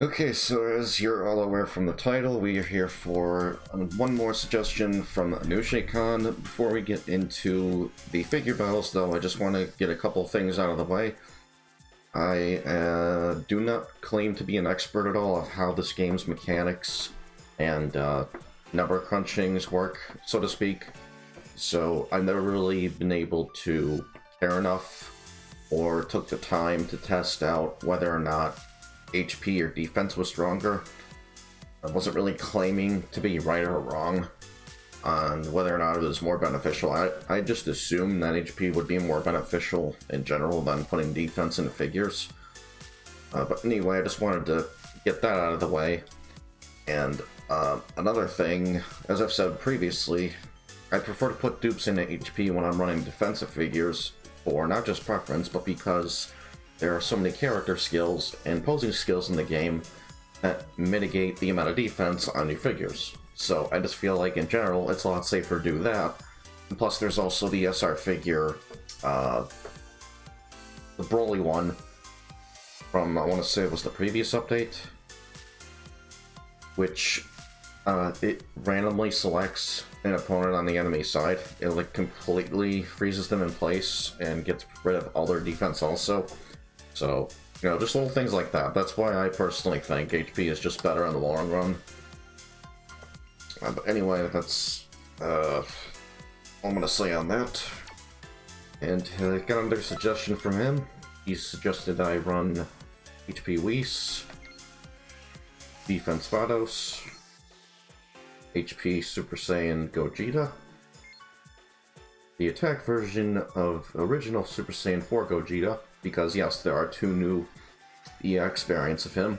Okay, so as you're all aware from the title, we are here for one more suggestion from Anushay. Before we get into the figure battles, though, I just want to get a couple things out of the way. I do not claim to be an expert at all of how this game's mechanics and number crunchings work, so to speak. So I've never really been able to care enough or took the time to test out whether or not HP or defense was stronger. I wasn't really claiming to be right or wrong on whether or not it was more beneficial. I just assumed that HP would be more beneficial in general than putting defense into figures. But anyway, I just wanted to get that out of the way. And another thing, as I've said previously, I prefer to put dupes into HP when I'm running defensive figures for not just preference, but because there are so many character skills and posing skills in the game that mitigate the amount of defense on your figures. So I just feel like in general it's a lot safer to do that. And plus there's also the SR figure, the Broly one from, I want to say it was the previous update, which it randomly selects an opponent on the enemy side. It like completely freezes them in place and gets rid of all their defense also. So, you know, just little things like that. That's why I personally think HP is just better in the long run. But anyway, that's all I'm going to say on that. And I got another suggestion from him. He suggested I run HP Whis, Defense Vados, HP Super Saiyan Gogeta, the attack version of original Super Saiyan 4 Gogeta, because yes, there are two new EX variants of him.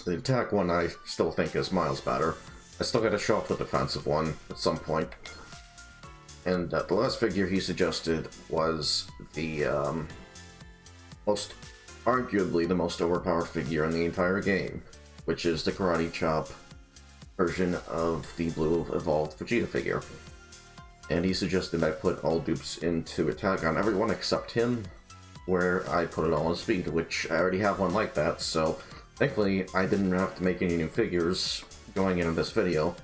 The attack one I still think is miles better. I still gotta show off the defensive one at some point. And the last figure he suggested was the arguably the most overpowered figure in the entire game, which is the Karate Chop version of the Blue Evolved Vegeta figure. And he suggested I put all dupes into attack on everyone except him, where I put it all on speed, which I already have one like that, so thankfully I didn't have to make any new figures going into this video.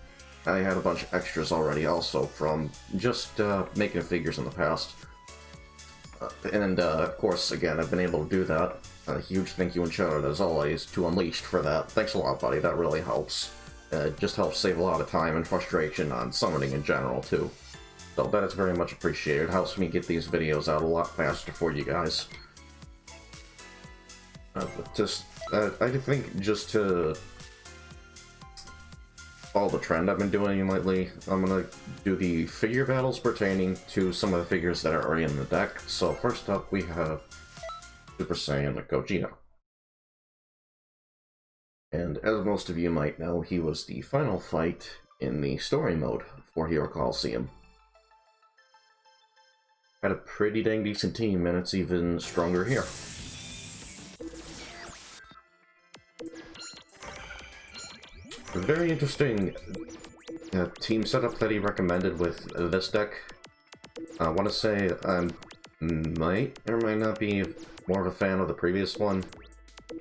I had a bunch of extras already also from just making figures in the past. Of course, again, I've been able to do that. A huge thank you and shout out as always to Unleashed for that. Thanks a lot, buddy, that really helps. It just helps save a lot of time and frustration on summoning in general, too. So that is very much appreciated. It helps me get these videos out a lot faster for you guys. I think just to follow the trend I've been doing lately, I'm gonna do the figure battles pertaining to some of the figures that are already in the deck. So first up we have Super Saiyan Gogeta. And as most of you might know, he was the final fight in the story mode for Hero Colosseum. Had a pretty dang decent team, and it's even stronger here. A very interesting team setup that he recommended with this deck. I want to say I might or might not be more of a fan of the previous one.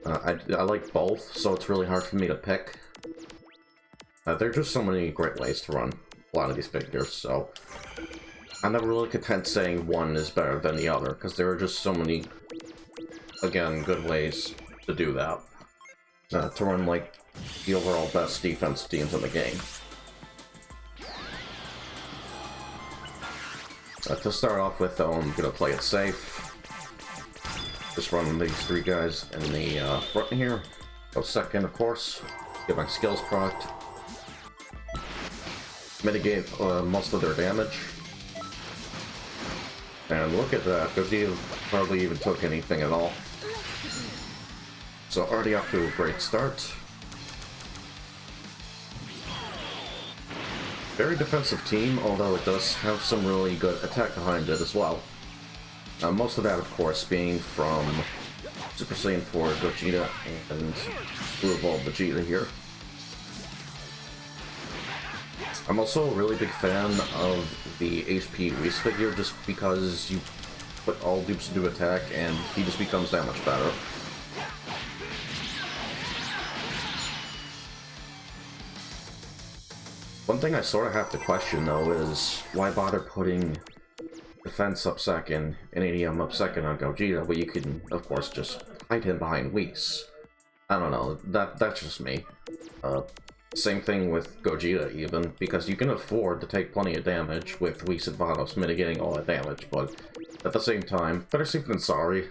I like both, so it's really hard for me to pick. There are just so many great ways to run a lot of these figures, so I'm never really content saying one is better than the other, because there are just so many, again, good ways to do that. To run, like, the overall best defense teams in the game. To start off with, though, I'm gonna play it safe. Just run these three guys in the front here. Go second, of course. Get my skills procced. Mitigate most of their damage. And look at that, Gogeta hardly even took anything at all. So already off to a great start. Very defensive team, although it does have some really good attack behind it as well. Most of that, of course, being from Super Saiyan 4 Gogeta and Blue Evolved Vegeta here. I'm also a really big fan of the HP Whis figure, just because you put all dupes into attack and he just becomes that much better. One thing I sort of have to question, though, is why bother putting defense up second and ADM up second on Gogeta, but you can, of course, just hide him behind Whis. I don't know, that's just me. Same thing with Gogeta, even, because you can afford to take plenty of damage with Whis and Vados mitigating all that damage, but at the same time, better safe than sorry.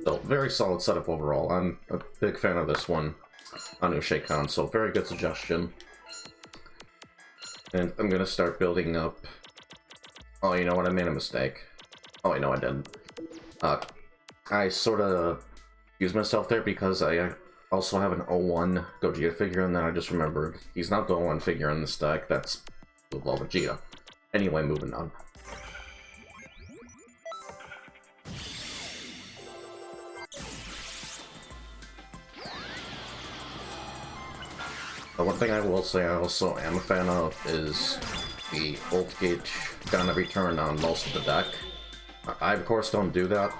So, very solid setup overall. I'm a big fan of this one, anushay, so very good suggestion. And I'm gonna start building up... Oh, you know what? I made a mistake. Oh, wait, no, I didn't. I sort of used myself there because I also have an 01 Gogeta figure, and then I just remembered he's not the 01 figure in this deck. That's Evolve Vegeta. Anyway, moving on. One thing I will say I also am a fan of is the ult gauge down every turn on most of the deck. I, of course, don't do that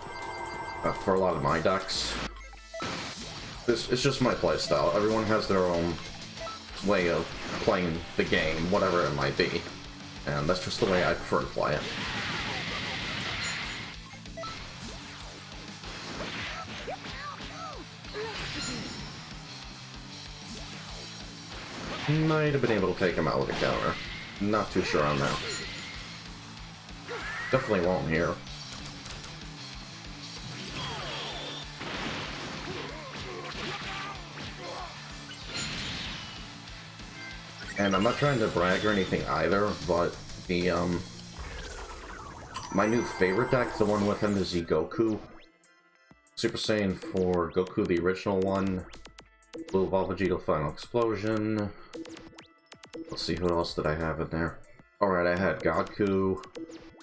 for a lot of my decks. It's just my playstyle. Everyone has their own way of playing the game, whatever it might be. And that's just the way I prefer to play it. Might have been able to take him out with a counter. Not too sure on that. Definitely won't here. And I'm not trying to brag or anything either, but the, my new favorite deck, the one with him, is the Goku. Super Saiyan for Goku, the original one. Blue Evolve Vegeta Final Explosion. Let's see, who else did I have in there? Alright, I had Goku.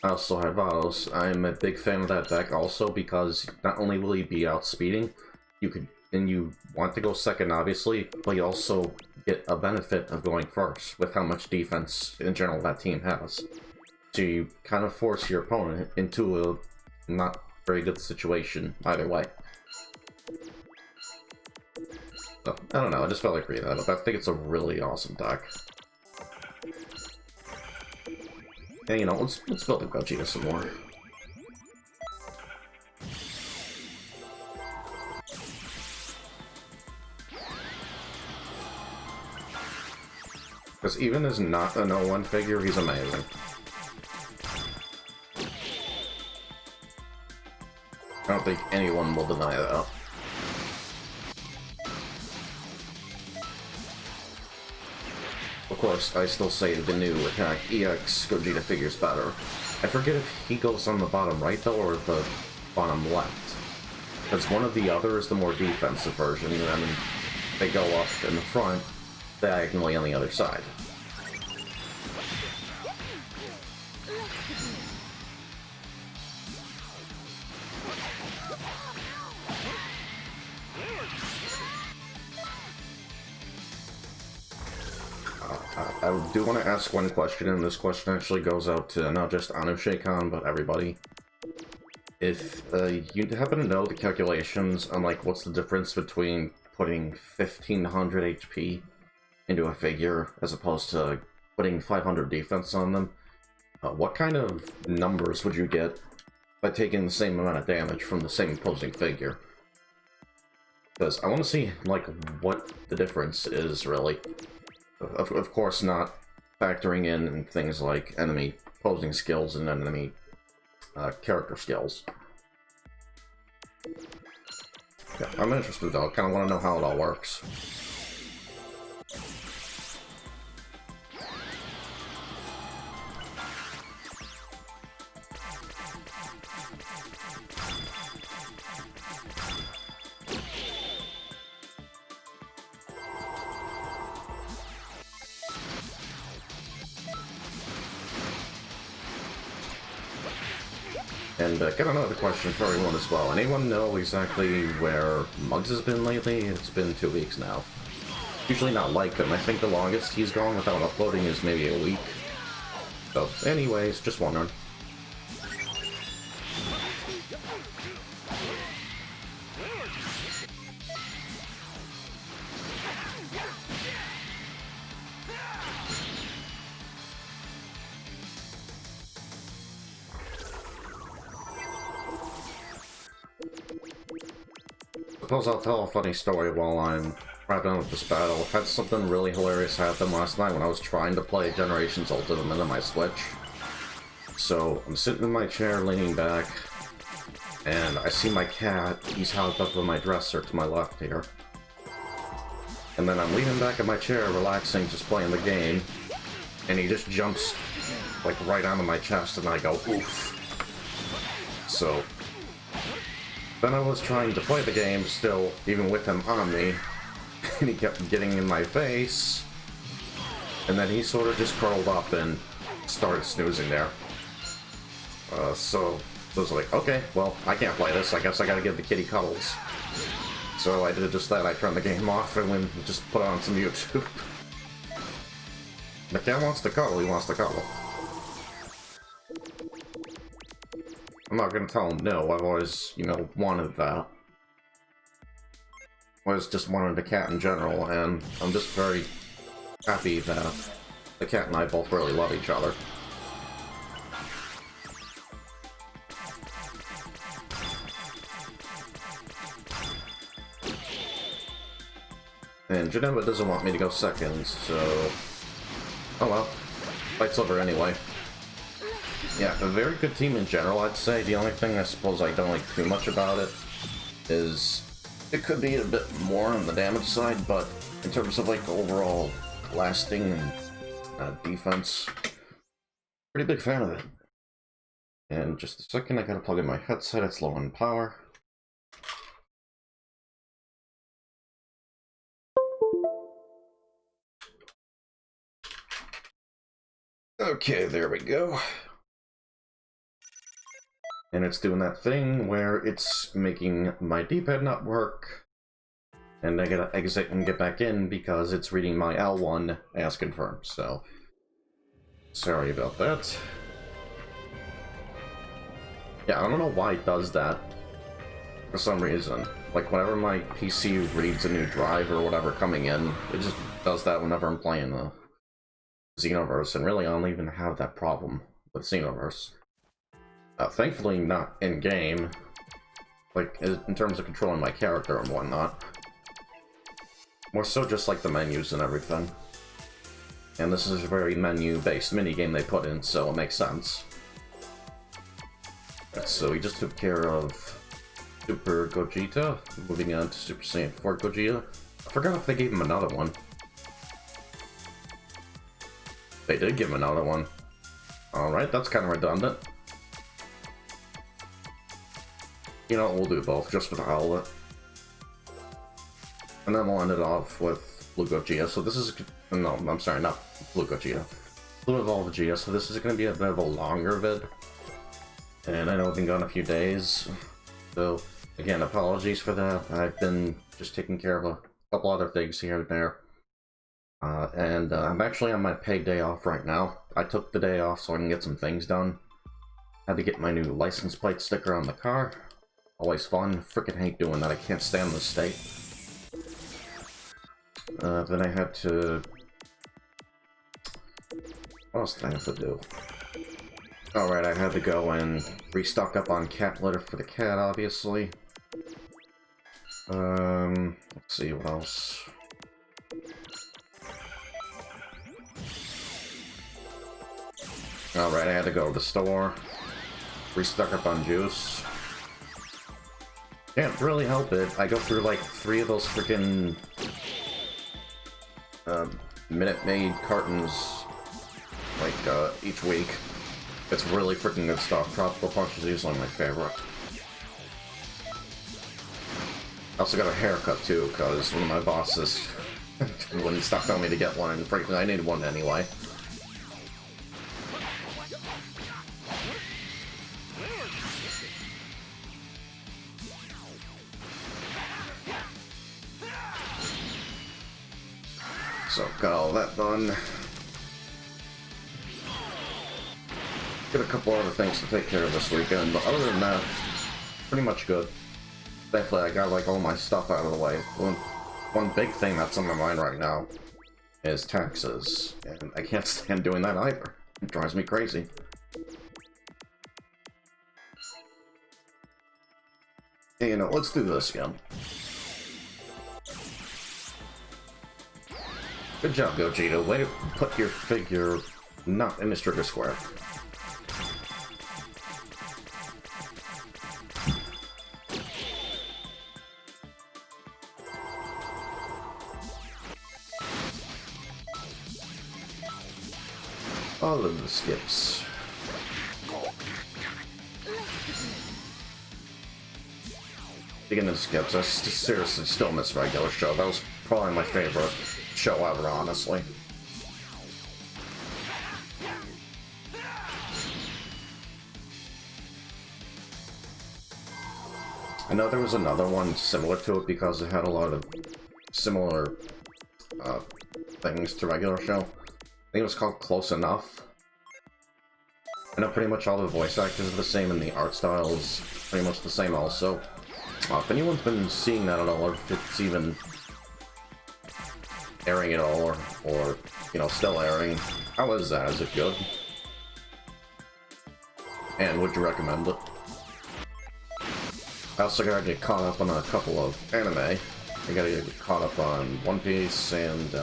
I also had Vados. I'm a big fan of that deck also because not only will he be outspeeding, you want to go second obviously, but you also get a benefit of going first with how much defense in general that team has. So you kind of force your opponent into a not very good situation either way. So, I don't know, I just felt like reading that up. I think it's a really awesome deck. And you know, let's build up Gogeta some more. Because even as not an 01 figure, he's amazing. I don't think anyone will deny that. Of course, I still say the new Attack EX Gogeta figure's better. I forget if he goes on the bottom right though, or the bottom left. Because one of the other is the more defensive version, and then they go up in the front, diagonally on the other side. I do want to ask one question, and this question actually goes out to not just anushay, but everybody. If you happen to know the calculations on, like, what's the difference between putting 1500 HP into a figure as opposed to putting 500 defense on them, what kind of numbers would you get by taking the same amount of damage from the same opposing figure? Because I want to see, like, what the difference is, really. Of course, not factoring in things like enemy posing skills and enemy character skills. Yeah, I'm interested though. I kind of want to know how it all works. And got another question for everyone as well. Anyone know exactly where Muggs has been lately? It's been 2 weeks now. Usually not like him. I think the longest he's gone without uploading is maybe a week. So, anyways, just wondering. suppose I'll tell a funny story while I'm wrapping up this battle. Had something really hilarious happen last night when I was trying to play Generations Ultimate on my Switch. So, I'm sitting in my chair, leaning back, and I see my cat. He's housed up in my dresser to my left here. And then I'm leaning back in my chair, relaxing, just playing the game, and he just jumps, like, right onto my chest, and I go, oof. So, then I was trying to play the game still, even with him on me, and he kept getting in my face, and then he sort of just curled up and started snoozing there. So I was like, okay, well, I can't play this, I guess I gotta give the kitty cuddles. So I did just that, I turned the game off and then just put on some YouTube. The cat wants to cuddle, he wants to cuddle. I'm not gonna tell him no, I've always, you know, wanted that. I always just wanted a cat in general, and I'm just very happy that the cat and I both really love each other. And Geneva doesn't want me to go second, so... oh well. Fight's over anyway. Yeah, a very good team in general, I'd say. The only thing I suppose I don't like too much about it is it could be a bit more on the damage side, but in terms of like overall lasting and defense, pretty big fan of it. And just a second, I gotta plug in my headset, it's low on power. Okay, there we go. And it's doing that thing where it's making my D-pad not work, and I gotta exit and get back in because it's reading my L1 as confirmed, so sorry about that. Yeah, I don't know why it does that for some reason. Like, whenever my PC reads a new drive or whatever coming in, it just does that whenever I'm playing the Xenoverse, and really I don't even have that problem with Xenoverse. Thankfully not in-game, like, in terms of controlling my character and whatnot. More so just like the menus and everything. And this is a very menu-based minigame they put in, so it makes sense. So we just took care of Super Gogeta, moving on to Super Saiyan 4 Gogeta. I forgot if they gave him another one. They did give him another one. Alright, that's kind of redundant. You know, we'll do both, just for the hell of it. And then we'll end it off with Blue Gogeta. So this is... no, I'm sorry, not Blue Gogeta. Blue Evolved Vegeta, so this is going to be a bit of a longer vid. And I know I've been gone a few days. So, again, apologies for that. I've been just taking care of a couple other things here and there. I'm actually on my paid day off right now. I took the day off so I can get some things done. Had to get my new license plate sticker on the car. Always fun. Frickin' hate doing that. I can't stand the state. Then I had to... what else did I have to do? Alright, I had to go and restock up on cat litter for the cat, obviously. Let's see, what else? Alright, I had to go to the store. Restock up on juice. Can't really help it. I go through like 3 of those freaking Minute Maid cartons like each week. It's really freaking good stuff. Tropical Punch is usually my favorite. I also got a haircut too, because one of my bosses wouldn't stop telling me to get one, and frankly I needed one anyway. So, got all that done. Got a couple other things to take care of this weekend, but other than that, pretty much good. Thankfully, I got like all my stuff out of the way. One big thing that's on my mind right now is taxes, and I can't stand doing that either. It drives me crazy. Hey, you know, let's do this again. Good job, Gogeta. Way to put your figure not in the trigger square. All of the skips. Speaking of skips, I seriously still miss regular show. That was probably my favorite show ever, honestly. I know there was another one similar to it because it had a lot of similar things to regular show. I think it was called Close Enough. I know pretty much all the voice actors are the same and the art style is pretty much the same also. If anyone's been seeing that at all, or if it's even airing at all, or you know, still airing, how is that? Is it good? And would you recommend it? I also gotta get caught up on a couple of anime. I gotta get caught up on One Piece and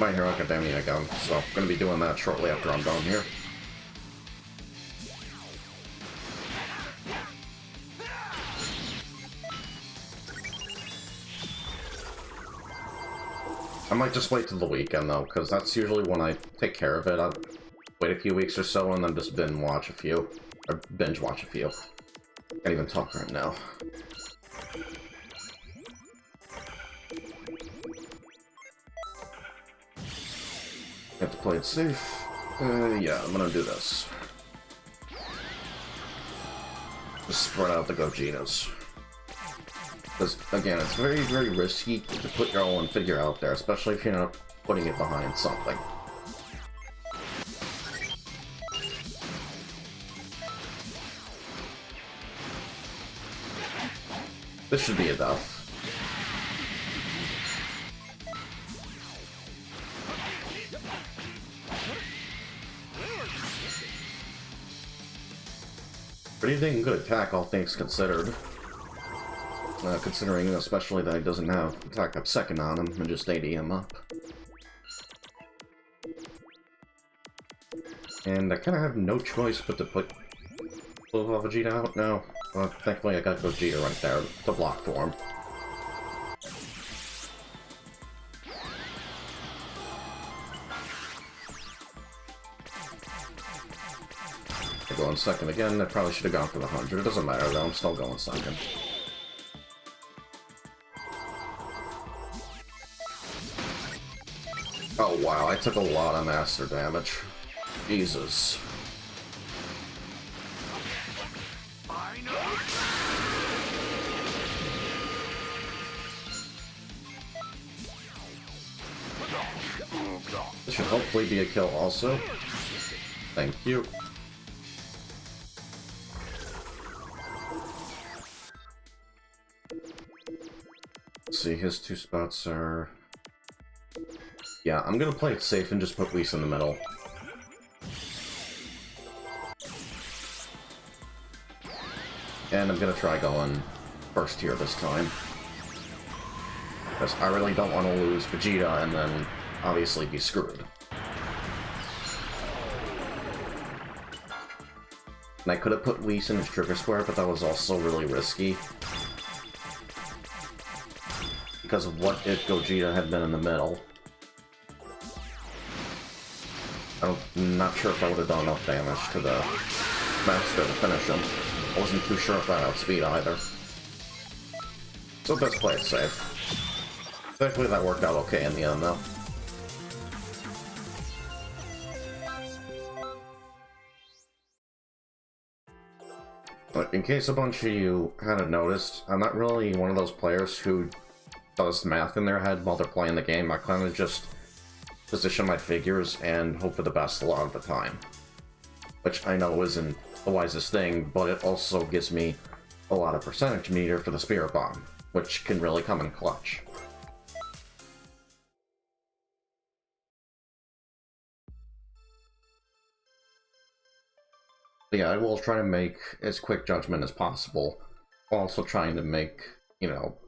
My Hero Academia again, so I'm gonna be doing that shortly after I'm done here. I might just wait till the weekend though, because that's usually when I take care of it. I'll wait a few weeks or so and then just binge watch a few. Can't even talk right now. Have to play it safe. Yeah, I'm gonna do this. Just spread out the Gogetas. Because, again, it's very, very risky to put your own figure out there, especially if you're not putting it behind something. This should be enough. Pretty dang good attack, all things considered. Considering especially that he doesn't have attack up second on him and just AD him up. And I kind of have no choice but to put Vegeta out now. Well, thankfully I got Gogeta right there to block for him. I go in second again. I probably should have gone for the 100. It doesn't matter though, I'm still going second. Oh wow, I took a lot of master damage. Jesus. This should hopefully be a kill also. Thank you. Let's see, his two spots are... Yeah, I'm gonna play it safe and just put Whis in the middle. And I'm gonna try going first here this time. Because I really don't want to lose Vegeta and then obviously be screwed. And I could have put Whis in his trigger square, but that was also really risky. Because of what if Gogeta had been in the middle. I'm not sure if I would have done enough damage to the master to finish him. I wasn't too sure if that outspeed either. So best play it safe. Thankfully that worked out okay in the end though. But in case a bunch of you hadn't noticed, I'm not really one of those players who does math in their head while they're playing the game. I kind of just position my figures and hope for the best a lot of the time. Which I know isn't the wisest thing, but it also gives me a lot of percentage meter for the Spirit Bomb, which can really come in clutch. But yeah, I will try to make as quick judgment as possible, while also trying to make, you know,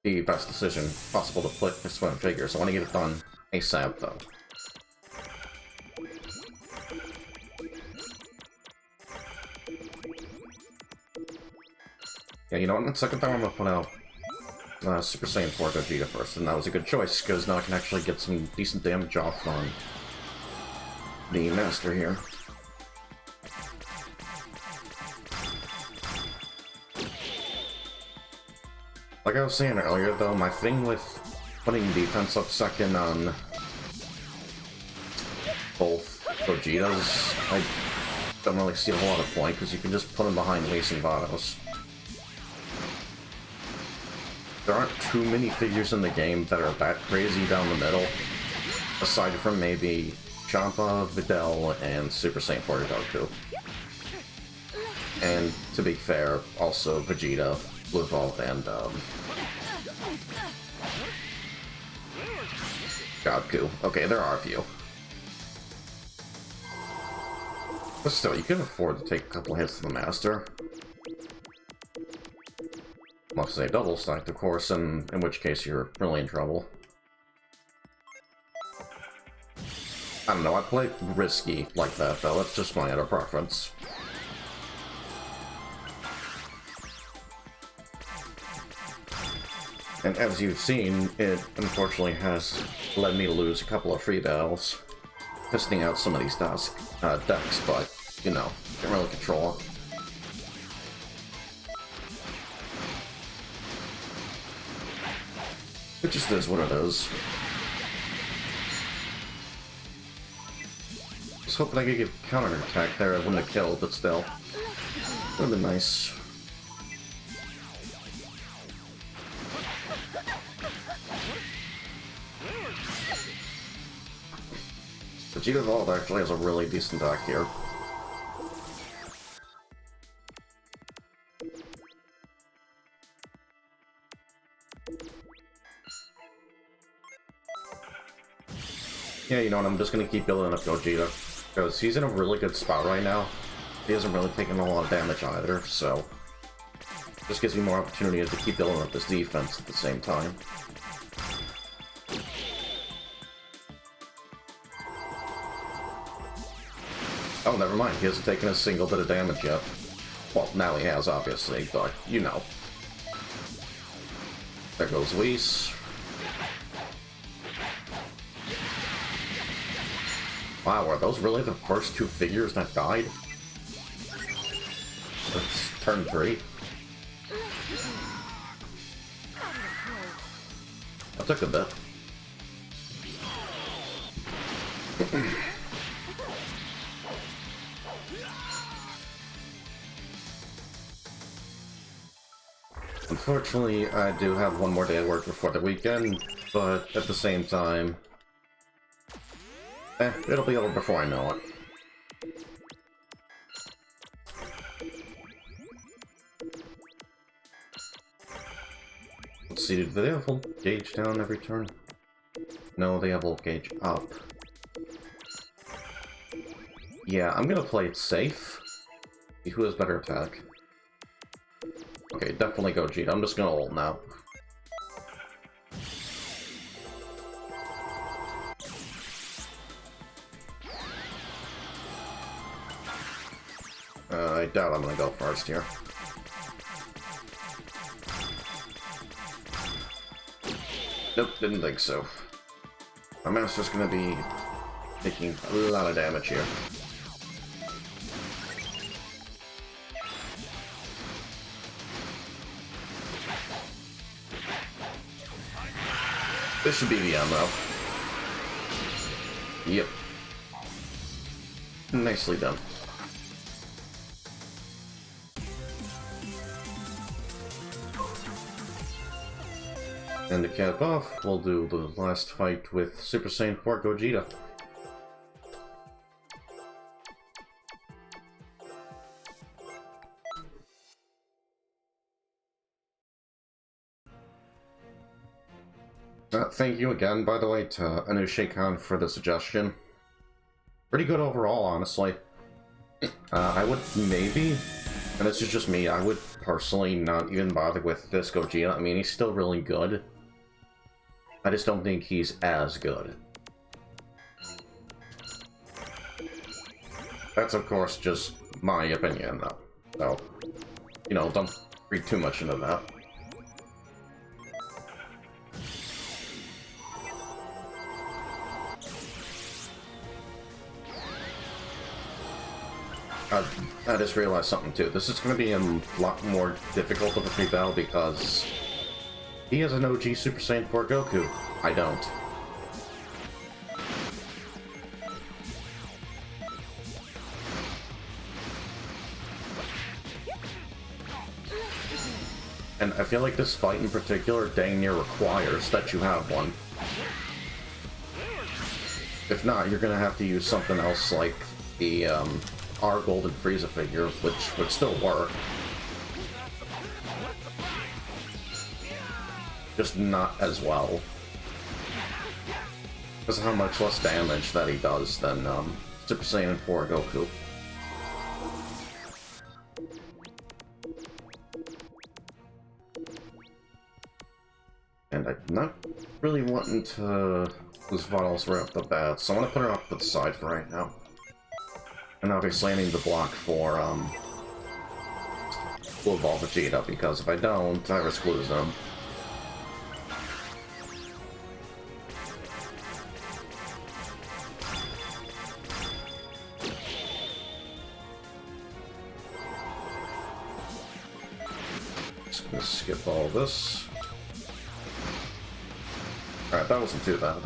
the best decision possible to put this one figure, so I want to get it done ASAP, though. Yeah, you know what? The second time I'm gonna put out Super Saiyan 4 Gogeta first, and that was a good choice, because now I can actually get some decent damage off on the Master here. Like I was saying earlier, though, my thing with putting defense up second on both Gogetas, I don't really see a whole lot of point, because you can just put them behind Racing Vados. There aren't too many figures in the game that are that crazy down the middle, aside from maybe Champa, Videl, and Super Saiyan 4 Goku. And, to be fair, also Vegeta, Blue Evolve, and, Goku. Okay, there are a few. But still, you can afford to take a couple hits to the Master. Unless they double stacked, of course, and in which case you're really in trouble. I don't know, I play risky like that, though. That's just my other preference. And as you've seen, it unfortunately has led me to lose a couple of free battles, testing out some of these decks, but, you know, can't really control it. It just is what it is. I was hoping I could get counter-attack there, I wouldn't have killed, but still. Would have been nice. Vegeta Evolved actually has a really decent deck here. Yeah, you know what, I'm just gonna keep building up Gogeta, because he's in a really good spot right now. He hasn't really taken a lot of damage either, so... Just gives me more opportunity to keep building up this defense at the same time. Oh, never mind, he hasn't taken a single bit of damage yet. Well, now he has, obviously, but, you know. There goes Whis. Wow, are those really the first two figures that died? That's turn 3. That took a bit. Unfortunately, I do have one more day of work before the weekend, but at the same time... it'll be over before I know it. Let's see, do they have full gauge down every turn? No, they have full gauge up. Yeah, I'm gonna play it safe. See who has better attack. Okay, definitely Gogeta. I'm just gonna ult now. I doubt I'm gonna go first here. Nope, didn't think so. My Master's gonna be taking a lot of damage here. This should be the end, though. Yep. Nicely done. And to cap off, we'll do the last fight with Super Saiyan 4 Gogeta. Thank you again, by the way, to Anushay for the suggestion. Pretty good overall, honestly. I would maybe, and this is just me, I would personally not even bother with this Gogeta. I mean, he's still really good. I just don't think he's as good That's, of course, just my opinion, though. So, you know, don't read too much into that. I just realized something, too. This is going to be a lot more difficult of a free battle because he has an OG Super Saiyan 4 Goku. I don't. And I feel like this fight in particular dang near requires that you have one. If not, you're gonna have to use something else like the R Golden Frieza figure, which would still work. Just not as well. Because of how much less damage that he does than Super Saiyan 4 Goku. And I'm not really wanting to lose Vitals right off the bat, so I'm gonna put her off to the side for right now. And obviously I need the block for Blue Evolve Vegeta, because if I don't, I risk losing him. Just gonna skip all this. Alright, that wasn't too bad.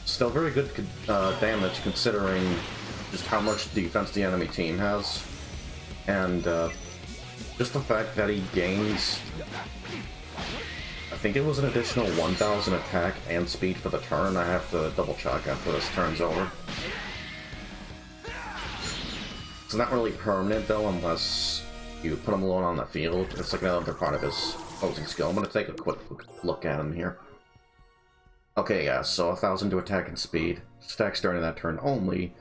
Still very good damage considering just how much defense the enemy team has. And just the fact that he gains, I think it was an additional 1,000 attack and speed for the turn. I have to double check after this turn's over. It's not really permanent though, unless you put him alone on the field. It's like another part of his opposing skill. I'm going to take a quick look at him here. Okay, yeah, so 1,000 to attack and speed. Stacks during that turn only.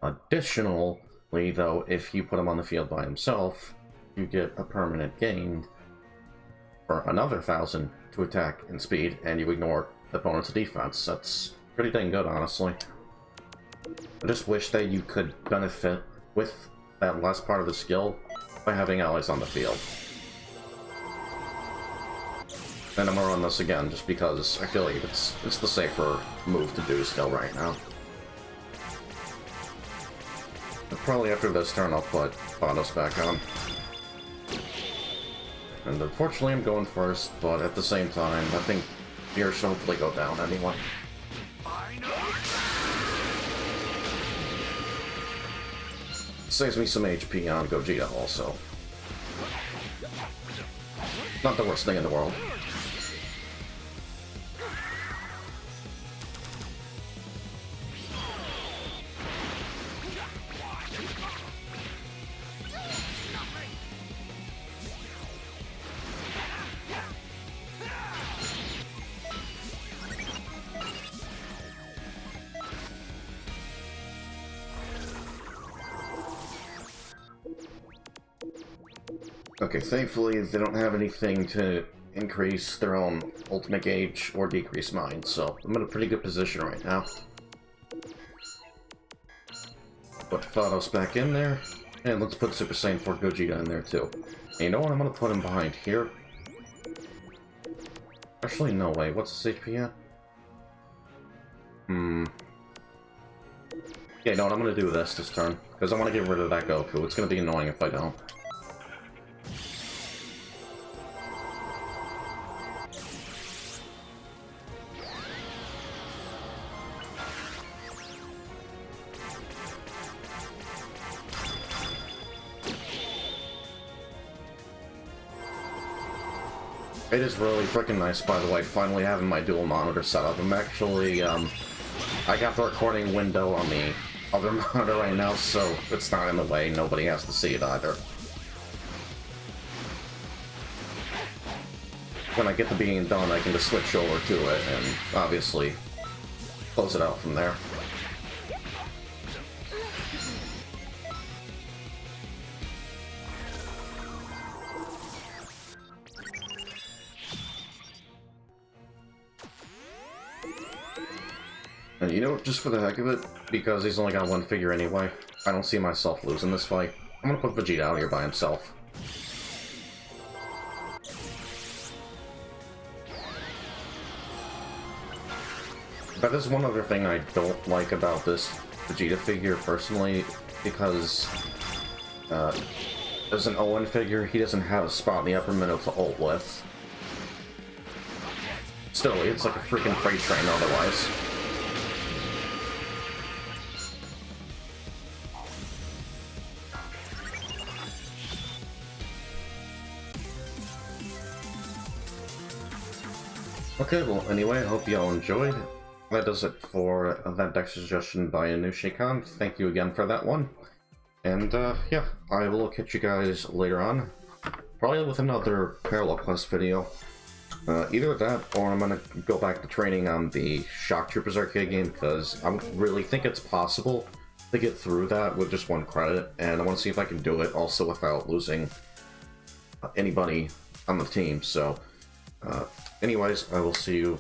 Additionally, though, if you put him on the field by himself, you get a permanent gain for another 1,000 to attack and speed, and you ignore the opponent's defense. That's pretty dang good, honestly. I just wish that you could benefit with that last part of the skill by having allies on the field. And I'm gonna run this again just because I feel like it's the safer move to do still right now. But probably after this turn I'll put Vados back on. And unfortunately I'm going first, but at the same time I think Fear should hopefully go down anyway. Saves me some HP on Gogeta also. Not the worst thing in the world. Okay, thankfully they don't have anything to increase their own ultimate gauge or decrease mine, so I'm in a pretty good position right now. Put Vados back in there, and let's put Super Saiyan 4 Gogeta in there too. And you know what, I'm gonna put him behind here. Actually, no way, what's his HP at? Yeah, you know what, I'm gonna do this turn, because I want to get rid of that Goku. It's gonna be annoying if I don't. It is really freaking nice, by the way, finally having my dual monitor set up. I'm actually, I got the recording window on the other monitor right now, so it's not in the way. Nobody has to see it either. When I get the being done, I can just switch over to it and obviously close it out from there. You know, just for the heck of it, because he's only got one figure anyway, I don't see myself losing this fight. I'm gonna put Vegeta out here by himself. That is one other thing I don't like about this Vegeta figure, personally, because as an Owen figure, he doesn't have a spot in the upper middle to ult with. Still, it's like a freaking freight train otherwise. Okay, well, anyway, I hope y'all enjoyed. That does it for that deck suggestion by anushay. Thank you again for that one. And, yeah, I will catch you guys later on. Probably with another Parallel Quest video. Either that, or I'm gonna go back to training on the Shock Troopers arcade game, because I really think it's possible to get through that with just one credit, and I want to see if I can do it also without losing anybody on the team. So, anyways, I will see you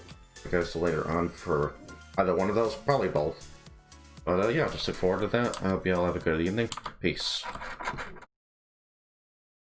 guys later on for either one of those, probably both. But yeah, just look forward to that. I hope you all have a good evening. Peace.